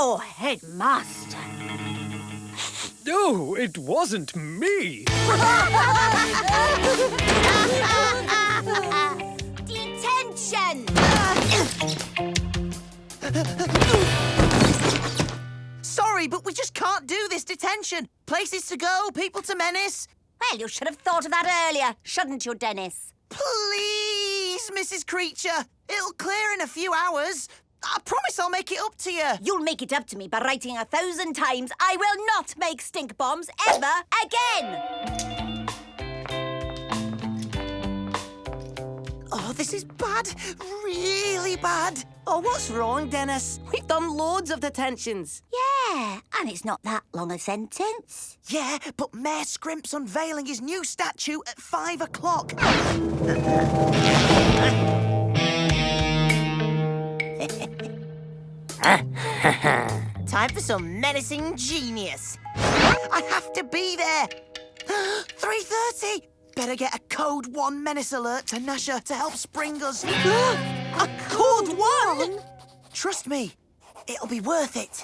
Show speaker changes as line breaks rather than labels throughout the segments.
Oh, headmaster.
No, it wasn't me.
Detention!
Sorry, but we just can't do this detention. Places to go, people to menace.
Well, you should have thought of that earlier, shouldn't you, Dennis?
Please, Mrs. Creature. It'll clear in a few hours. I promise I'll make it up to you.
You'll make it up to me by writing 1,000 times, I will not make stink bombs ever again!
Oh, this is bad. Really bad.
Oh, what's wrong, Dennis? We've done loads of detentions.
Yeah, and it's not that long a sentence.
Yeah, but Mayor Scrimp's unveiling his new statue at 5 o'clock. Time for some menacing genius. I have to be there. 3:30. Better get a Code 1 menace alert to Gnasher to help spring us. A Code 1? Trust me, it'll be worth it.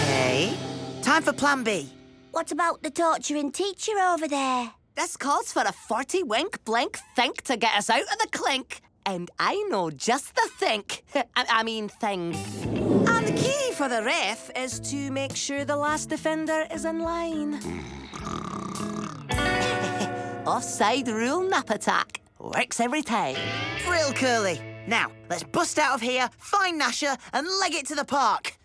Okay. Time for Plan B.
What about the torturing teacher over there?
This calls for a 40 wink blink think to get us out of the clink. And I know just the think. I mean thing. And the key for the ref is to make sure the last defender is in line. Offside rule nap attack. Works every time.
Real Curly. Now, let's bust out of here, find Gnasher, and leg it to the park.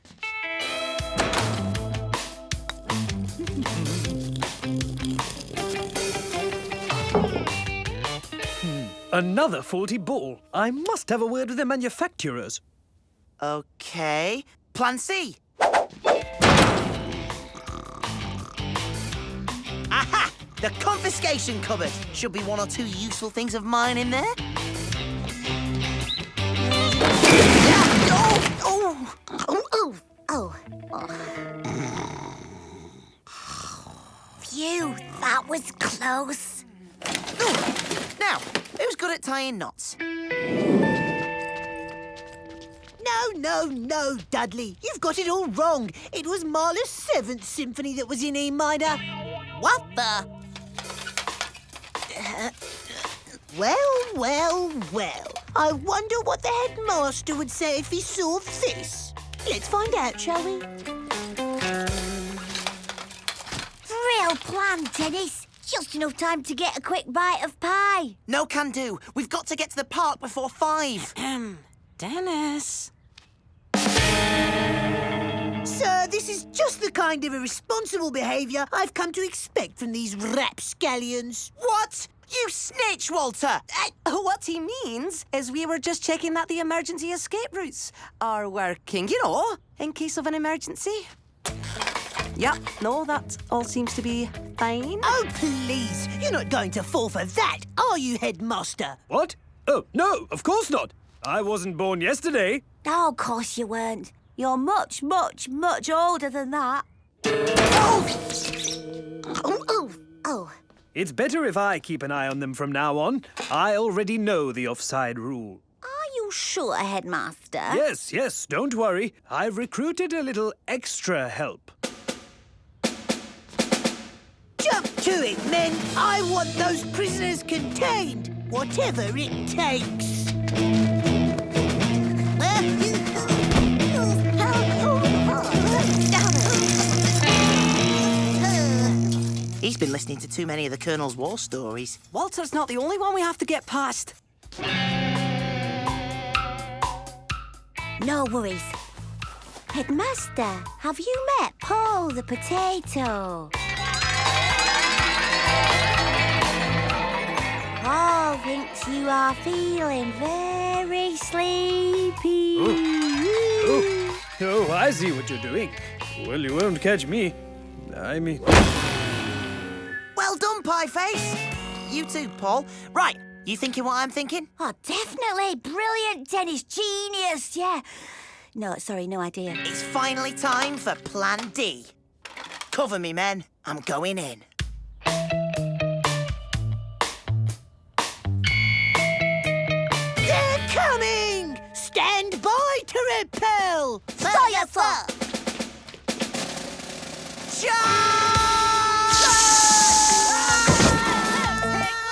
Another faulty ball. I must have a word with the manufacturers.
Okay. Plan C. Aha! The confiscation cupboard. Should be one or two useful things of mine in there.
Phew, that was close.
Now, who's good at tying knots?
No, Dudley. You've got it all wrong. It was Mahler's 7th Symphony that was in E minor.
What the?
Well. I wonder what the headmaster would say if he saw this. Let's find out, shall we?
Real plan, Dennis. Just enough time to get a quick bite of pie.
No can do. We've got to get to the park before 5.
Dennis.
Sir, this is just the kind of irresponsible behaviour I've come to expect from these rapscallions.
What? You snitch, Walter!
What he means is we were just checking that the emergency escape routes are working, you know, in case of an emergency. Yep, no, that all seems to be fine.
Oh, please. You're not going to fall for that, are you, headmaster?
What? Oh, no, of course not. I wasn't born yesterday.
Oh, of course you weren't. You're much, much, much older than that. Oh.
It's better if I keep an eye on them from now on. I already know the offside rule.
Are you sure, headmaster?
Yes, don't worry. I've recruited a little extra help.
Jump to it, men. I want those prisoners contained, whatever it takes.
He's been listening to too many of the Colonel's war stories.
Walter's not the only one we have to get past.
No worries. Headmaster, have you met Paul the potato? looks you are feeling very sleepy.
Oh, I see what you're doing. Well, you won't catch me. I mean...
Well done, Pie Face. You too, Paul. Right, you thinking what I'm thinking?
Oh, definitely. Brilliant, Dennis. Genius, yeah. No, sorry, no idea.
It's finally time for Plan D. Cover me, men. I'm going in.
They're coming! Stand by to repel!
Fire, sir!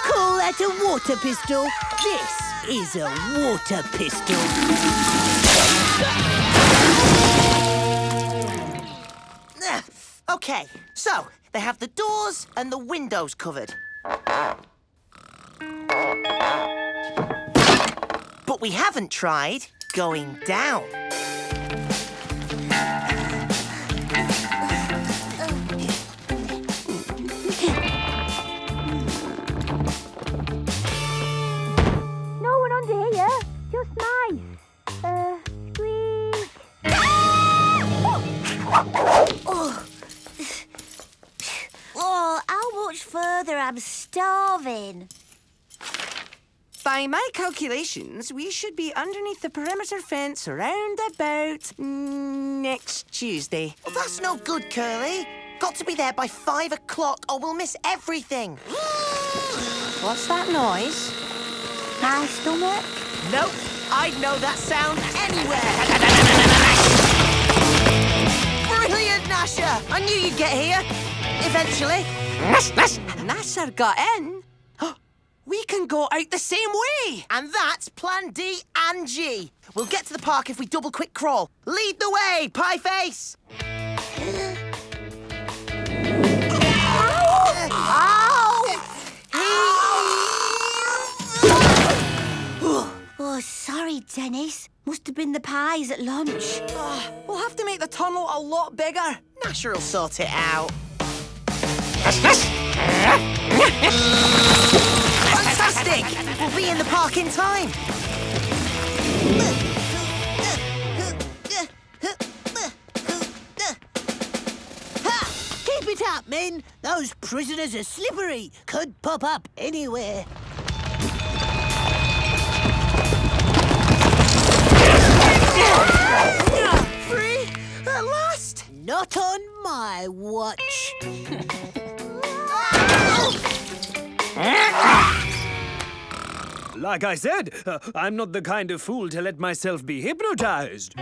Call that a water pistol? This is a water pistol.
Okay, so they have the doors and the windows covered. But we haven't tried going down.
No one under here. Just mice. Squeak. Oh, how much further? I'm starving.
By my calculations, we should be underneath the perimeter fence around about next Tuesday.
Well, that's no good, Curly. Got to be there by 5 o'clock or we'll miss everything.
What's that noise?
My stomach.
Nope, I'd know that sound anywhere. Brilliant, Gnasher. I knew you'd get here. Eventually.
Gnasher got in. We can go out the same way.
And that's Plan D and G. We'll get to the park if we double quick crawl. Lead the way, Pie Face.
Oh, sorry, Dennis. Must have been the pies at lunch.
We'll have to make the tunnel a lot bigger.
Gnasher will sort it out. Fantastic! We'll be in the park in time.
Keep it up, men. Those prisoners are slippery. Could pop up anywhere.
Free at last.
Not on my watch.
Like I said, I'm not the kind of fool to let myself be hypnotized.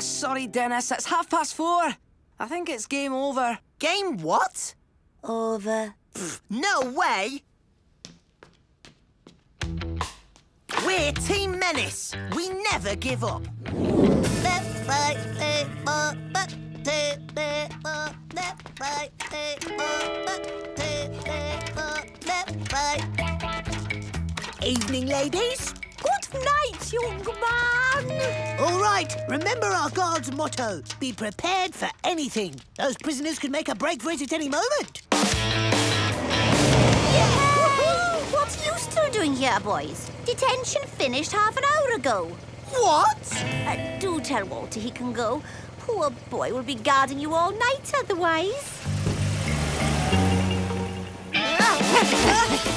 Sorry, Dennis. It's 4:30. I think it's game over.
Game what?
Over.
No way! We're Team Menace. We never give up.
Evening, ladies.
Good night, young man.
All right, remember our guard's motto. Be prepared for anything. Those prisoners could make a break for it at any moment.
What's you still doing here, boys? Detention finished half an hour ago.
What?
Do tell Walter he can go. Poor boy will be guarding you all night otherwise.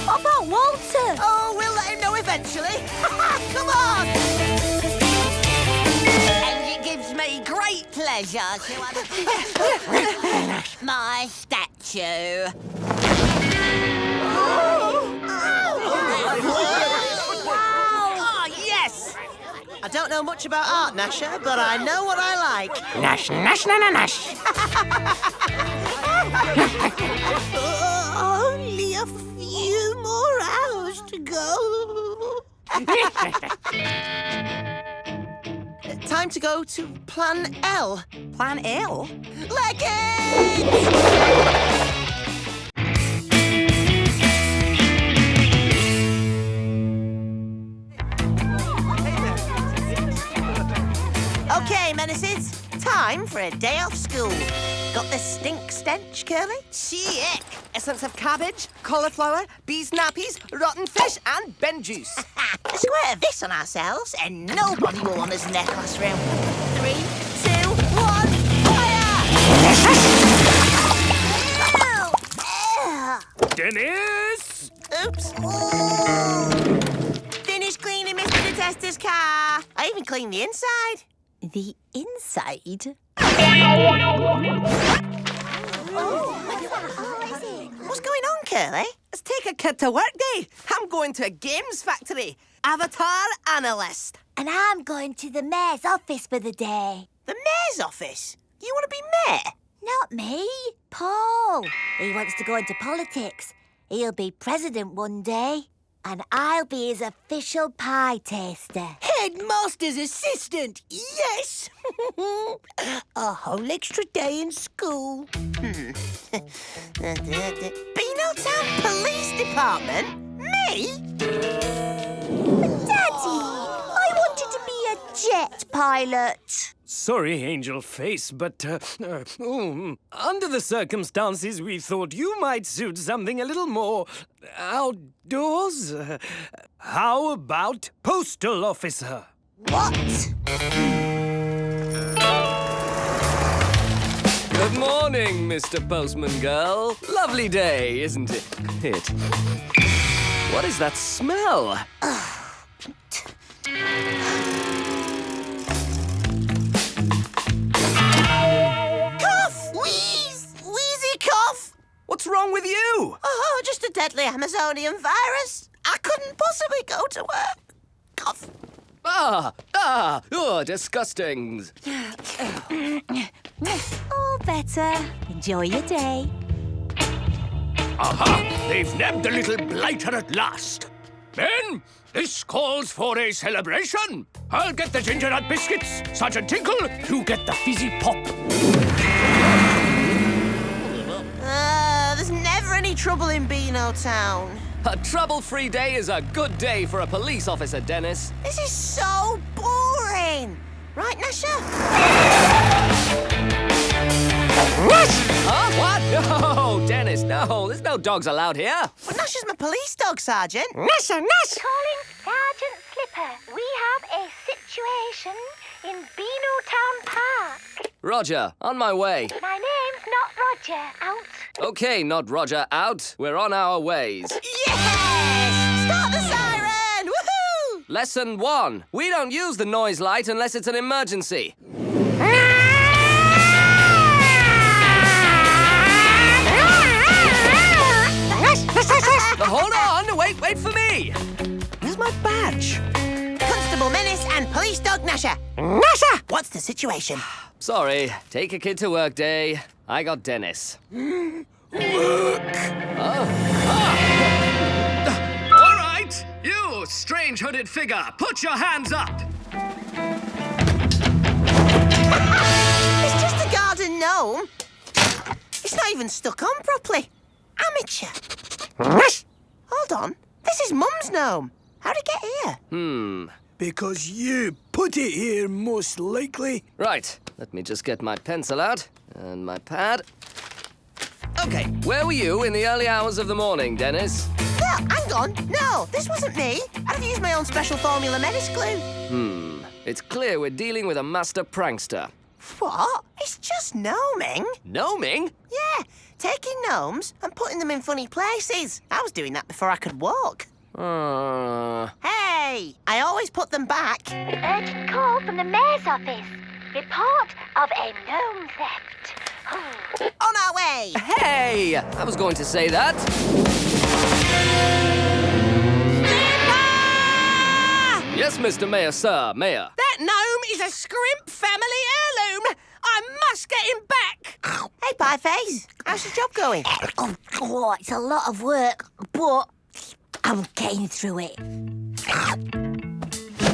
What about Walter?
Oh, we'll let him know eventually. Come on!
And it gives me great pleasure to my statue.
Oh, yes! I don't know much about art, Gnasher, but I know what I like.
Nash, nash, na, na, nash.
Only a few more hours to go.
Time to go to Plan L.
Plan L?
Leggings! Okay, Menaces. Time for a day off school. Got the stink stench, Curly?
Chick! Essence of cabbage, cauliflower, bees' nappies, rotten fish, and ben juice.
A squirt of this on ourselves, and nobody will want us in their classroom. 3, 2, 1, fire!
Dennis!
Oops. Finished cleaning Mr. Detester's car. I even cleaned the inside.
The inside?
What's going on, Curly?
Let's take a kid to work day. I'm going to a games factory. Avatar analyst.
And I'm going to the mayor's office for the day.
The mayor's office? You want to be mayor?
Not me, Paul. He wants to go into politics. He'll be president one day. And I'll be his official pie taster.
Headmaster's assistant, yes! A whole extra day in school.
Beanotown Police Department? Me?
Daddy, I wanted to be a jet pilot.
Sorry, Angel Face, but under the circumstances, we thought you might suit something a little more outdoors. How about postal officer?
What?
Good morning, Mr. Postman Girl. Lovely day, isn't it? What is that smell?
Cough! Wheezy cough!
What's wrong with you?
Oh, just a deadly Amazonian virus. I couldn't possibly go to work. Cough.
Oh, disgusting.
All better. Enjoy your day.
Aha! They've nabbed the little blighter at last. Men, this calls for a celebration. I'll get the ginger nut biscuits. Sergeant Tinkle, you get the fizzy pop.
There's never any trouble in Beanotown.
A trouble-free day is a good day for a police officer, Dennis.
This is so boring. Right, Gnasher?
Huh? What? No, Dennis, no. There's no dogs allowed here.
But Gnasher's my police dog, Sergeant.
Gnasher!
Calling Sergeant Slipper. We have a situation in Beanotown Park.
Roger, on my way.
My name's not Roger. Out.
Okay, not Roger, out. We're on our ways.
Yes! Start the siren! Woohoo!
Lesson 1. We don't use the noise light unless it's an emergency. Hold on! Wait for me!
Where's my badge?
Constable Menace and Police Dog Gnasher. Gnasher! What's the situation?
Sorry, take a kid to work day. I got Dennis.
All right, you strange hooded figure, put your hands up.
It's just a garden gnome. It's not even stuck on properly. Amateur. Hold on. This is Mum's gnome. How'd it get here?
Because you put it here, most likely.
Right, let me just get my pencil out and my pad. Okay, where were you in the early hours of the morning, Dennis?
Yeah, hang on. No, this wasn't me. I'd have used my own special formula menace glue.
It's clear we're dealing with a master prankster.
What? It's just gnoming.
Gnoming?
Yeah, taking gnomes and putting them in funny places. I was doing that before I could walk. Hey, I always put them back.
Urgent call from the mayor's office. Report of a gnome theft.
On our way.
Hey! I was going to say that. Yes, Mr. Mayor, sir, Mayor.
That gnome is a scrimp family heirloom. I must get him back.
Hey, Pieface. How's your job going?
Oh, it's a lot of work, but I'm getting through it.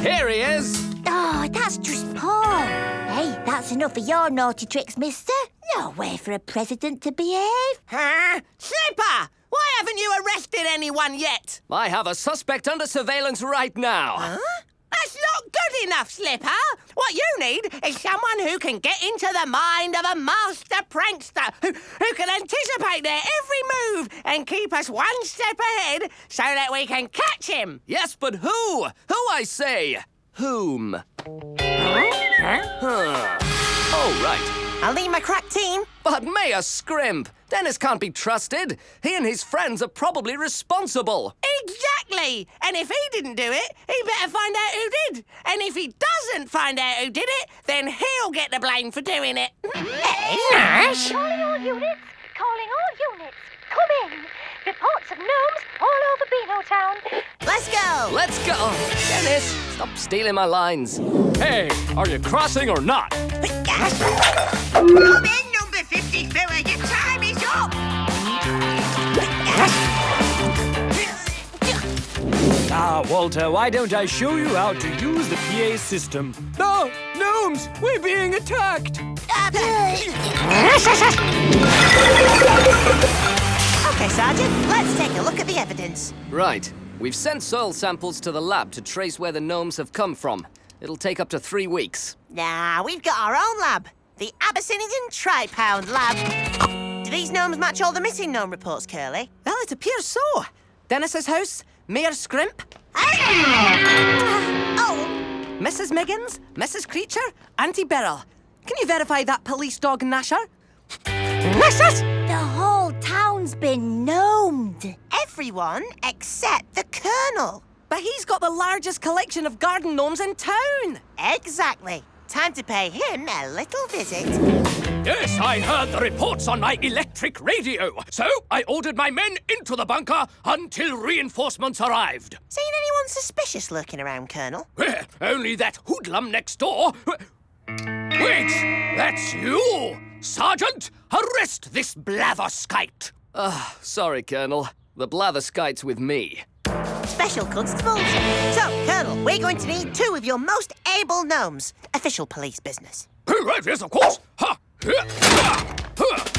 Here he is.
Oh, that's just Paul. Hey, that's enough of your naughty tricks, mister. No way for a president to behave.
Huh? Slipper! Why haven't you arrested anyone yet?
I have a suspect under surveillance right now.
Huh?
That's not good enough, Slipper. What you need is someone who can get into the mind of a master prankster, who can anticipate their every move and keep us one step ahead so that we can catch him.
Yes, but who? Who, I say? Whom? Oh, right.
I'll lead my crack team.
But Mayor Scrimp, Dennis can't be trusted. He and his friends are probably responsible.
Exactly. And if he didn't do it, he better find out who did. And if he doesn't find out who did it, then he'll get the blame for doing it.
Hey, Nash! Calling all units. Calling all units. Come in. Reports of gnomes all over Beano Town.
Let's go.
Let's go. Dennis, stop stealing my lines.
Hey, are you crossing or not?
Come in, number 54. Your time is up.
Ah, Walter, why don't I show you how to use the PA system? No, gnomes, we're being attacked.
Okay, Sergeant, let's take a look at the evidence.
Right. We've sent soil samples to the lab to trace where the gnomes have come from. It'll take up to 3 weeks.
Nah, we've got our own lab. The Abyssinian Tripehound lab. Do these gnomes match all the missing gnome reports, Curly?
Well, it appears so. Dennis's house, Mayor Scrimp,
Oh!
Mrs. Miggins, Mrs. Creature, Auntie Beryl. Can you verify that police dog, Gnasher?
The whole town's been gnomed.
Everyone except the Colonel.
But he's got the largest collection of garden gnomes in town.
Exactly. Time to pay him a little visit.
Yes, I heard the reports on my electric radio. So I ordered my men into the bunker until reinforcements arrived.
Seen anyone suspicious lurking around, Colonel?
Only that hoodlum next door. Wait, that's you! Sergeant, arrest this blatherskite!
Sorry, Colonel. The blatherskite's with me.
Special constables. So, Colonel, we're going to need 2 of your most able gnomes. Official police business.
Right, yes, of course. Ha!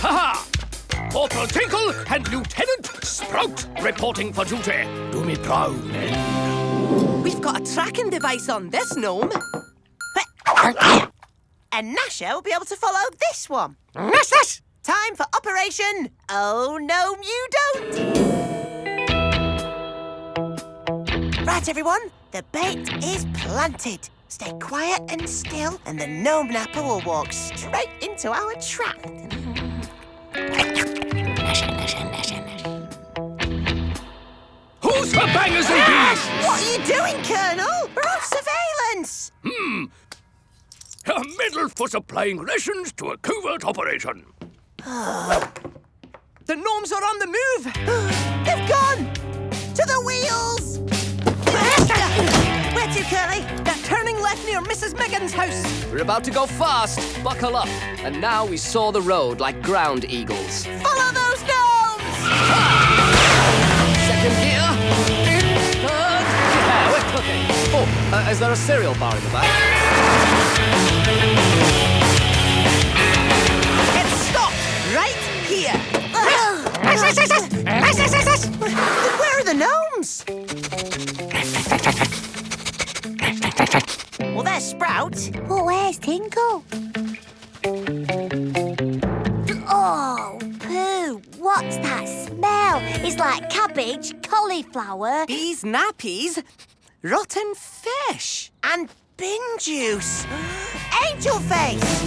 Ha! Corporal Tinkle and Lieutenant Sprout reporting for duty. Do me proud, men.
We've got a tracking device on this gnome.
And Gnasher will be able to follow this one.
Gnasher!
Time for Operation Oh Gnome You Don't. Right, everyone, the bait is planted. Stay quiet and still, and the gnome napper will walk straight into our trap.
Who's the bangers and bees?
What are you doing, Colonel? We're on surveillance.
A medal for supplying rations to a covert operation.
The gnomes are on the move.
They've gone to the wheels. Where to, Curly?
They're turning left near Mrs. Miggins' house.
We're about to go fast. Buckle up. And now we saw the road like ground eagles.
Follow those gnomes.
Second gear. Third. Yeah, we're cooking. Oh, is there a cereal bar in the back?
It stopped right here.
Where are the gnomes? Well, there's Sprout.
But where's Tinkle? Oh, poo. What's that smell? It's like cabbage, cauliflower.
These nappies, rotten fish.
And bin juice. Angel face.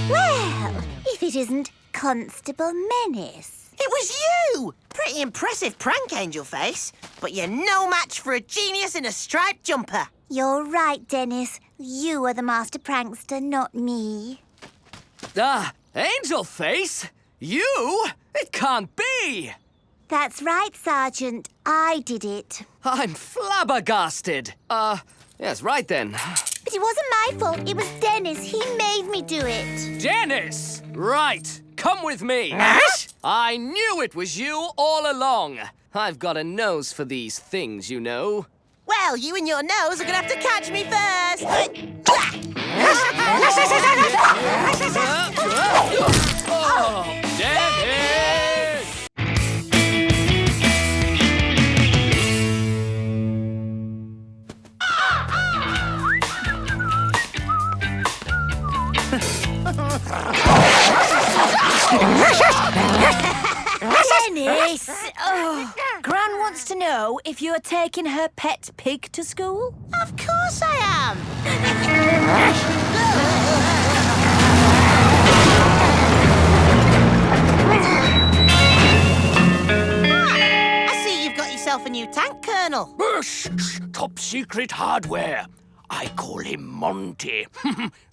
Well, if it isn't Constable Menace.
It was you! Pretty impressive prank, Angel Face. But you're no match for a genius in a striped jumper.
You're right, Dennis. You are the master prankster, not me.
Angel Face? You? It can't be!
That's right, Sergeant. I did it.
I'm flabbergasted. Yes, right then.
But it wasn't my fault. It was Dennis. He made me do it.
Dennis! Right. Come with me. I knew it was you all along. I've got a nose for these things, you know.
Well, you and your nose are gonna have to catch me first.
Oh, Dennis!
Dennis! Oh, Gran wants to know if you're taking her pet pig to school.
Of course I am. I see you've got yourself a new tank, Colonel.
Shh, shh, top secret hardware. I call him Monty.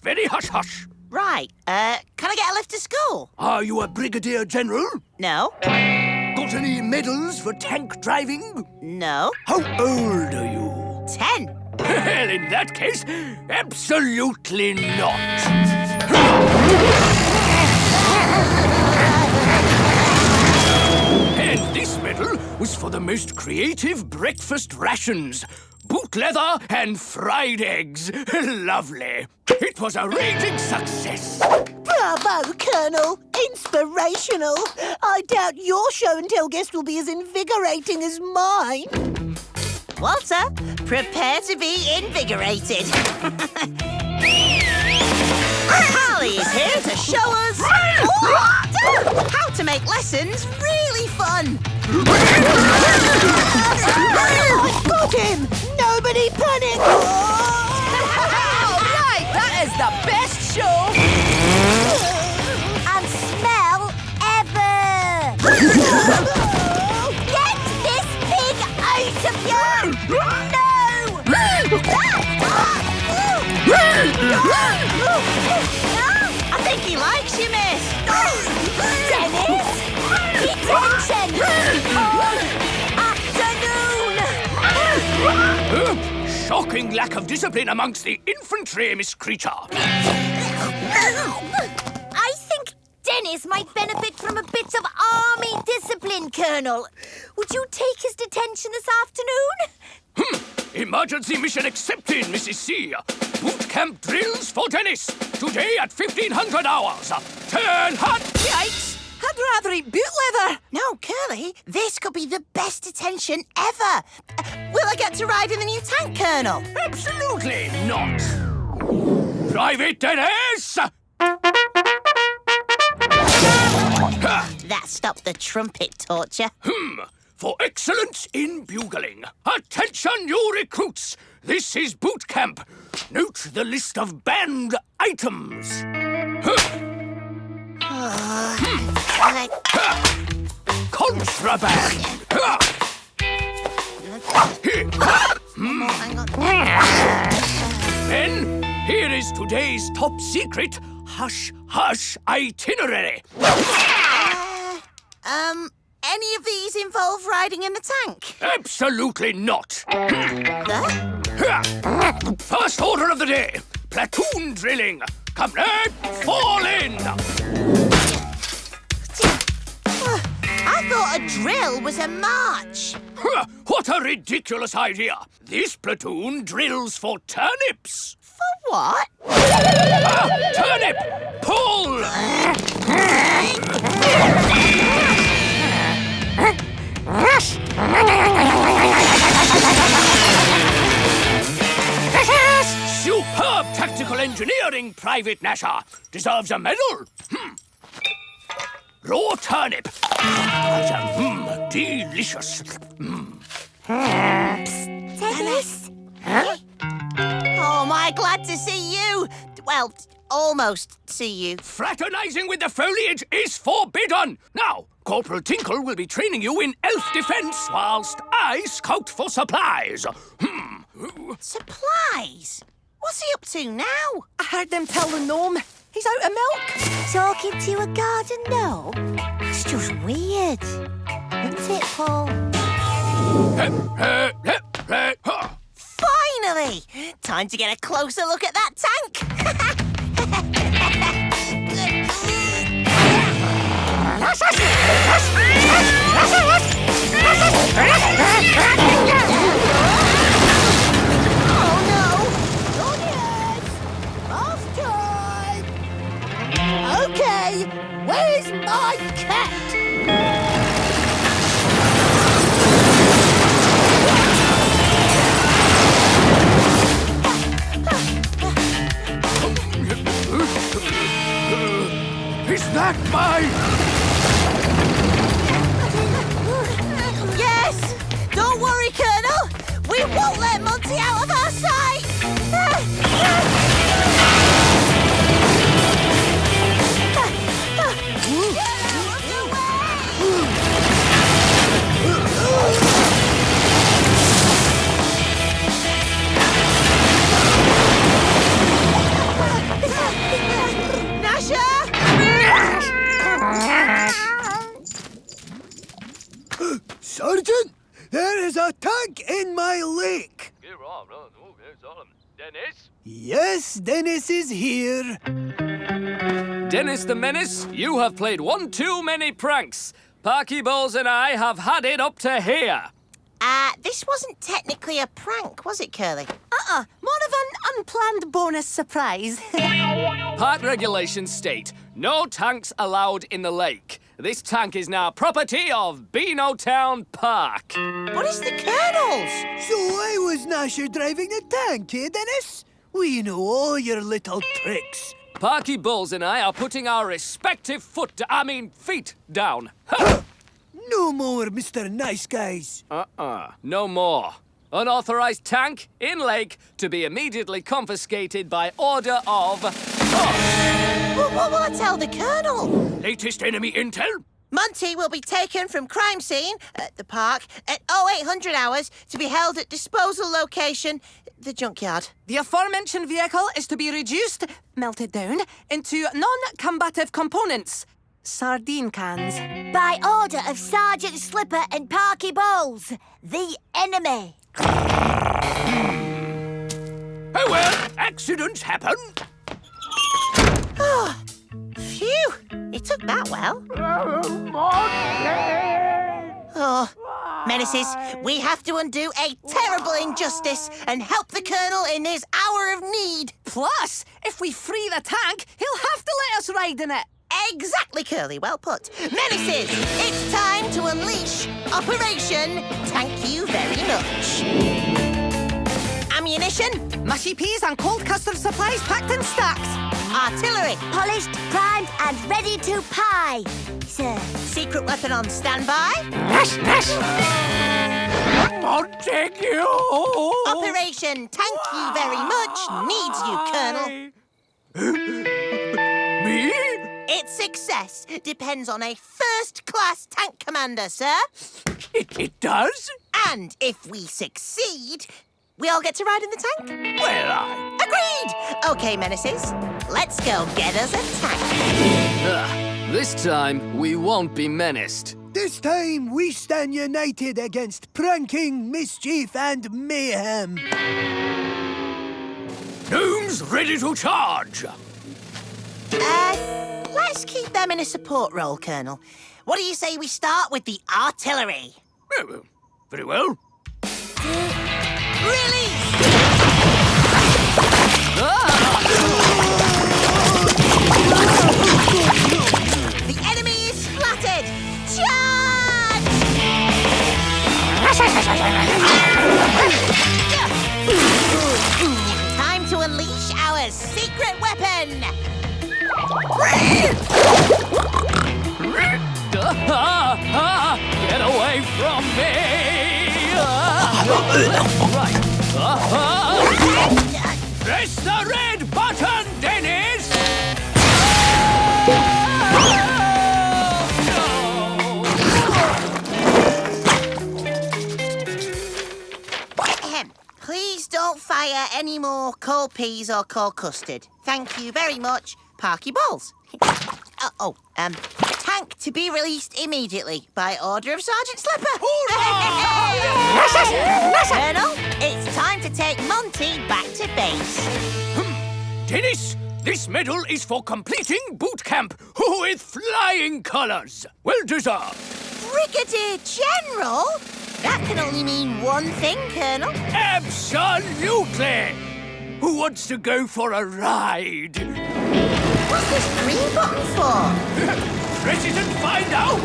Very hush-hush.
Right, can I get a lift to school?
Are you a brigadier general?
No.
Got any medals for tank driving?
No.
How old are you?
10.
Well, in that case, absolutely not. And this medal was for the most creative breakfast rations. Boot leather and fried eggs. Lovely. It was a raging success.
Bravo, Colonel. Inspirational. I doubt your show and tell guest will be as invigorating as mine.
Walter, prepare to be invigorated. Holly is here to show us how to make lessons really fun.
I've got him! Nobody panic!
All right, that is the best show.
And smell ever! Get this pig out of here! No!
I think he likes you, miss.
Dennis! Detention! All afternoon!
Shocking lack of discipline amongst the infantry, Miss Creature.
I think Dennis might benefit from a bit of army discipline, Colonel. Would you take his detention this afternoon?
Emergency mission accepted, Mrs. C. Boot camp drills for Dennis. Today at 1500 hours. Turn hot.
Yikes! I'd rather eat boot leather.
No, Curly, this could be the best detention ever. Will I get to ride in the new tank, Colonel?
Absolutely not. Private Dennis!
That stopped the trumpet torture.
For excellence in bugling. Attention, you recruits! This is boot camp. Note the list of banned items. Contraband.
Hang on.
Then, here is today's top secret hush-hush itinerary.
Any of these involve riding in the tank?
Absolutely not.
The?
First order of the day, platoon drilling. Come now, fall in.
I thought a drill was a march.
What a ridiculous idea. This platoon drills for turnips.
For what?
Turnip, pull. Superb tactical engineering, Private Gnasher. Deserves a medal. Raw turnip. Delicious.
Dennis?
Oh, my, glad to see you. Well, almost see you.
Fraternizing with the foliage is forbidden. Now, Corporal Tinkle will be training you in elf defense whilst I scout for supplies.
Supplies? What's he up to now?
I heard them tell the gnome he's out of milk.
Talking to a garden gnome? That's just weird. Isn't it, Paul?
Finally! Time to get a closer look at that tank. Oh no!
Off time! Okay, where's my cat?
Is that my...
Don't let Monty out of our sight!
Sergeant, there is a tank in my lake.
Dennis?
Yes, Dennis is here.
Dennis the Menace, you have played one too many pranks. Parky Bowles and I have had it up to here.
This wasn't technically a prank, was it, Curly?
More of an unplanned bonus surprise.
Park regulations state no tanks allowed in the lake. This tank is now property of Beano Town Park.
What is the Colonel's?
So I was Gnasher driving the tank, eh, Dennis? We know all your little tricks.
Parky Bowles and I are putting our respective feet down.
No more, Mr. Nice Guys.
No more. Unauthorized tank in lake to be immediately confiscated by order of...
What will I tell the Colonel?
Latest enemy intel?
Monty will be taken from crime scene at the park at 0800 hours to be held at disposal location, the junkyard.
The aforementioned vehicle is to be reduced, melted down, into non-combative components. Sardine cans.
By order of Sergeant Slipper and Parky Bowles, the enemy.
Oh well, accidents happen.
Phew! It took that well. Oh, Menaces, we have to undo a terrible injustice and help the Colonel in his hour of need.
Plus, if we free the tank, he'll have to let us ride in it.
Exactly, Curly. Well put. Menaces, it's time to unleash Operation Thank You Very Much. Ammunition,
Mushy peas and cold custard supplies packed in stacks.
artillery,
Polished, primed, and ready to pie, sir.
secret weapon on standby,
Montague!
Operation Thank You Very Much needs you, Colonel.
Me?
Its success depends on a first-class tank commander, sir.
It does?
And if we succeed, we all get to ride in the tank.
Well,
Agreed! Okay, Menaces, let's go get us a tank.
This time, we won't be menaced.
This time we stand united against pranking, mischief, and mayhem.
Gnomes ready to charge.
Let's keep them in a support role, Colonel. What do you say we start with the artillery?
Oh, very well.
Release! The enemy is splattered! Charge! Time to unleash our secret weapon!
Get away from me! Right.
Press the red button, Dennis!
Please don't fire any more cold peas or cold custard. Thank you very much, Parky Bowles. Tank to be released immediately by order of Sergeant Slipper. Colonel, it's time to take Monty back to base.
Dennis, this medal is for completing boot camp with flying colours. Well deserved.
Brigadier General? That can only mean one thing, Colonel.
Absolutely! Who wants to go for a ride?
What's this green button for?
Press it and find out!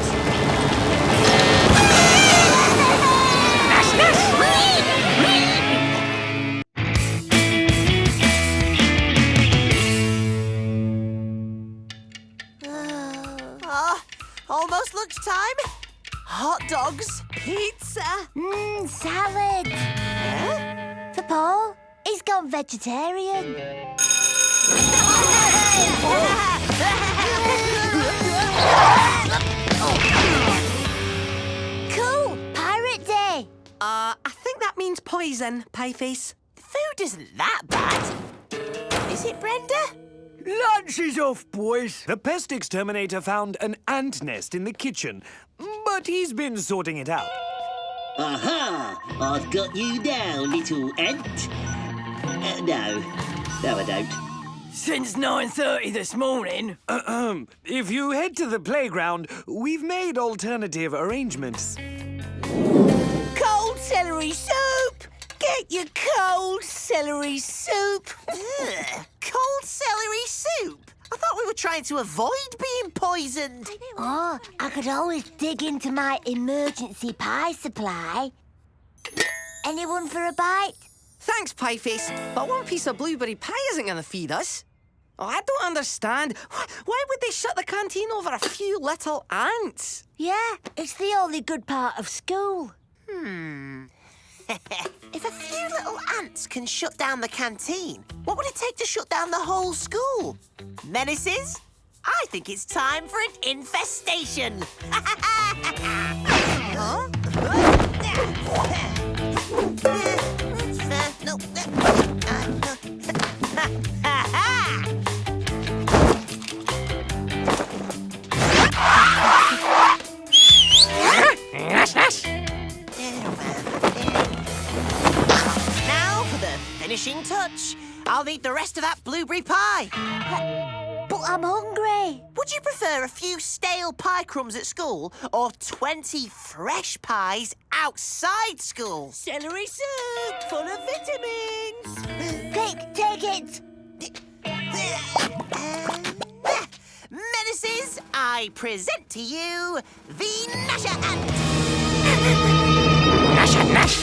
Almost lunchtime. Hot dogs, pizza.
Salad.
Huh?
gone vegetarian. Cool! Pirate Day!
I think that means poison, Pieface.
Food isn't that bad. Is it, Brenda?
Lunch is off, boys.
The pest exterminator found an ant nest in the kitchen, but he's been sorting it out.
Aha! I've got you now, little ant. No, I don't.
Since 9:30 this morning.
If you head to the playground, we've made alternative arrangements.
Cold celery soup! Get your cold celery soup!
Ugh, cold celery soup? I thought we were trying to avoid being poisoned.
Oh, I could always dig into my emergency pie supply. Anyone for a bite?
Thanks, Pieface, but one piece of blueberry pie isn't going to feed us. Oh, I don't understand. Why would they shut the canteen over a few little ants?
Yeah, it's the only good part of school.
If a few little ants can shut down the canteen, what would it take to shut down the whole school? Menaces? I think it's time for an infestation. Huh? No. Now for the finishing touch. I'll need the rest of that blueberry pie.
But I'm hungry.
Would you prefer a few stale pie crumbs at school or 20 fresh pies outside school?
Celery soup full of vitamins!
Quick, take it.
Menaces, I present to you the Gnasher ant.
Gnasher, gnash.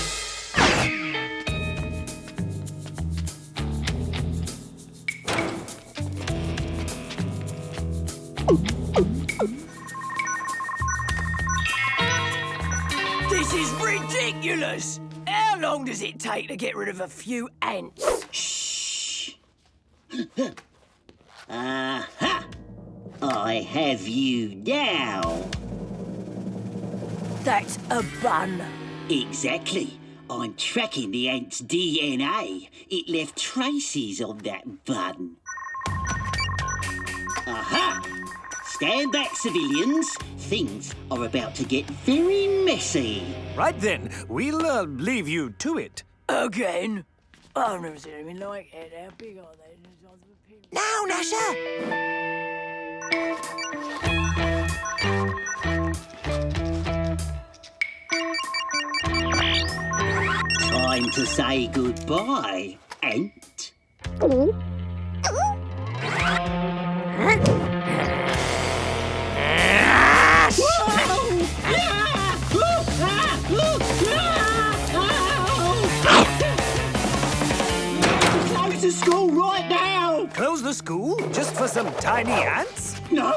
This is ridiculous! How long does it take to get rid of a few ants?
Shh. Aha! I have you now.
That's a bun.
Exactly. I'm tracking the ant's DNA. It left traces on that bun. Aha! Stand back, civilians. Things are about to get very messy.
Right then, we'll leave you to it.
Again? I've never seen anything like it. How big are they?
Now, Gnasher.
Time to say goodbye, ant. Close the school right now!
Close the school just for some tiny ants?
No,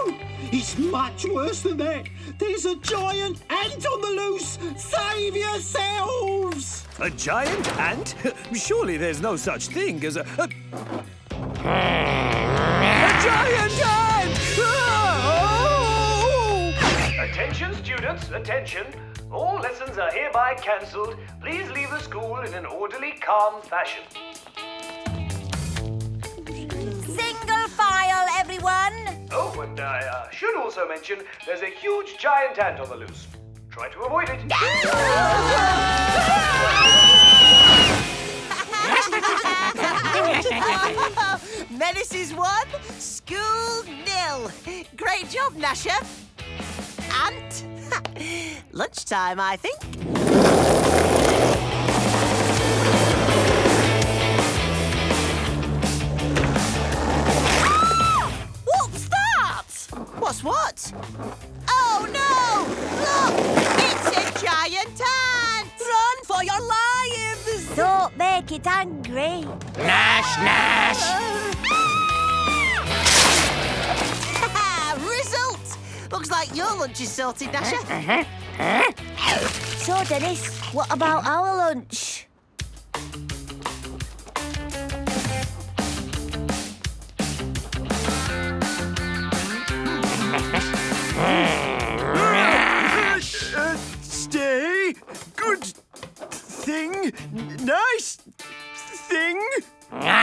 it's much worse than that. There's a giant ant on the loose. Save yourselves!
A giant ant? Surely there's no such thing as a giant ant! Oh!
Attention, students, attention. All lessons are hereby cancelled. Please leave the school in an orderly, calm fashion.
Single file, everyone.
Oh, and I should also mention there's a huge giant ant on the loose. Try to avoid it.
Menaces 1, school 0. Great job, Gnasher. Ant. Lunchtime, I think. What's that? What's what? Oh, no! Look! It's a giant ant!
Run for your lives!
Don't make it angry.
Gnash, gnash.
Result! Looks like your lunch is sorted, Gnasher.
So, Dennis, what about our lunch?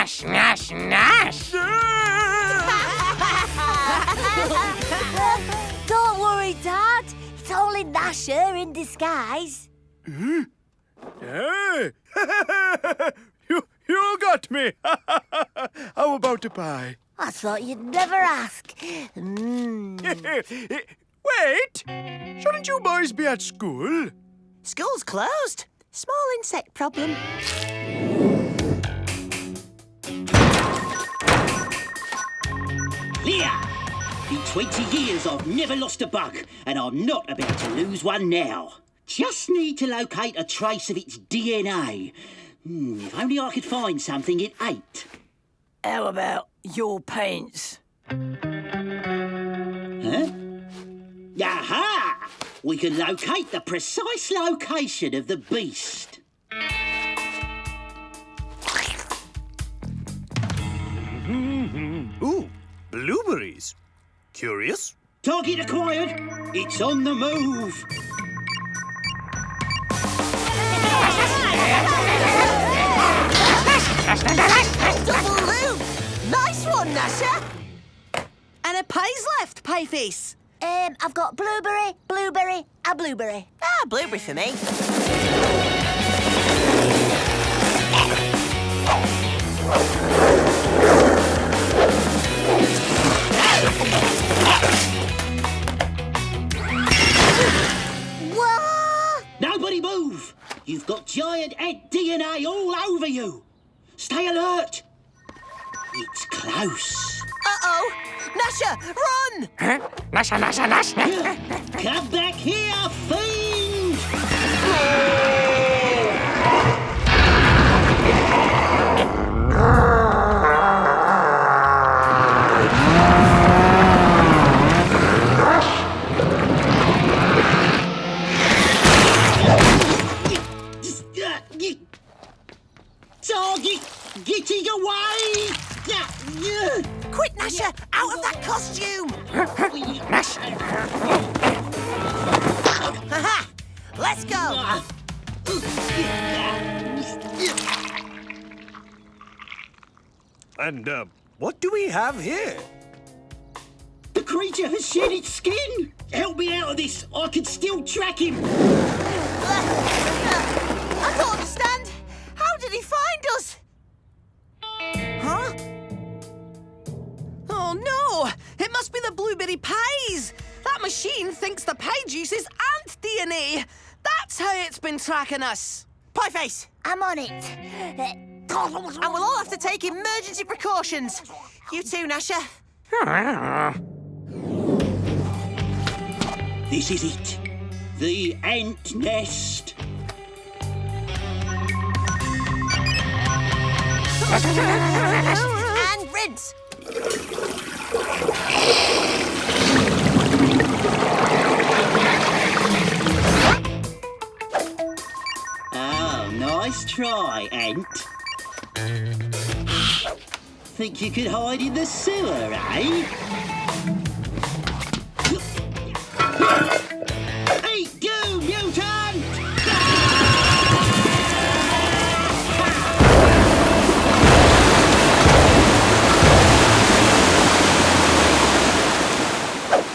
Gnash, gnash, gnash!
Don't worry, Dad. It's only Gnasher in disguise.
Hey! you got me! How about a pie?
I thought you'd never ask.
Wait! Shouldn't you boys be at school?
School's closed. Small insect problem.
Clear! In 20 years, I've never lost a bug, and I'm not about to lose one now. Just need to locate a trace of its DNA. If only I could find something it ate.
How about your pants?
Huh? Aha! We can locate the precise location of the beast.
Ooh, blueberries. Curious?
Target acquired. It's on the move.
Double loop! Nice one, Gnasher!
And a pie's left, Pieface.
I've got blueberry, blueberry, a blueberry.
Ah, blueberry for me.
What?
Nobody move! You've got giant ant DNA all over you. Stay alert. It's close.
Uh-oh! Gnasher, run!
Gnash, gnash, gnash!
Come back here, fiend! Target getting away!
Quick, Gnasher! Out of that costume! Haha! Let's go!
And, what do we have here?
The creature has shed its skin! Help me out of this! I can still track him!
I don't understand! How did he find us? Huh?
Oh, no! It must be the blueberry pies! That machine thinks the pie juice is ant DNA! That's how it's been tracking us!
Pieface!
I'm on it.
And we'll all have to take emergency precautions. You too, Gnasher.
This is it. The ant nest.
And rinse.
Oh, nice try, ant. Think you could hide in the sewer, eh? Hey, go, mutant!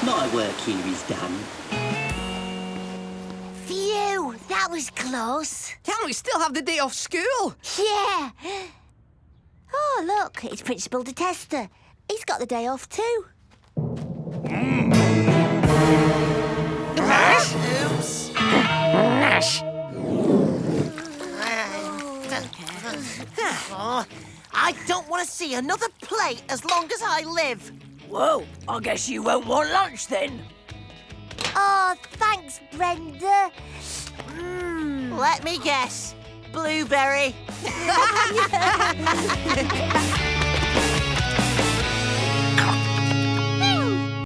My work here is done.
Phew, that was close.
Can we still have the day off school?
Yeah. Oh, look, it's Principal Detester. He's got the day off too.
Oops. I don't want to see another plate as long as I live.
Whoa, I guess you won't want lunch then.
Oh, thanks, Brenda.
Let me guess. Blueberry.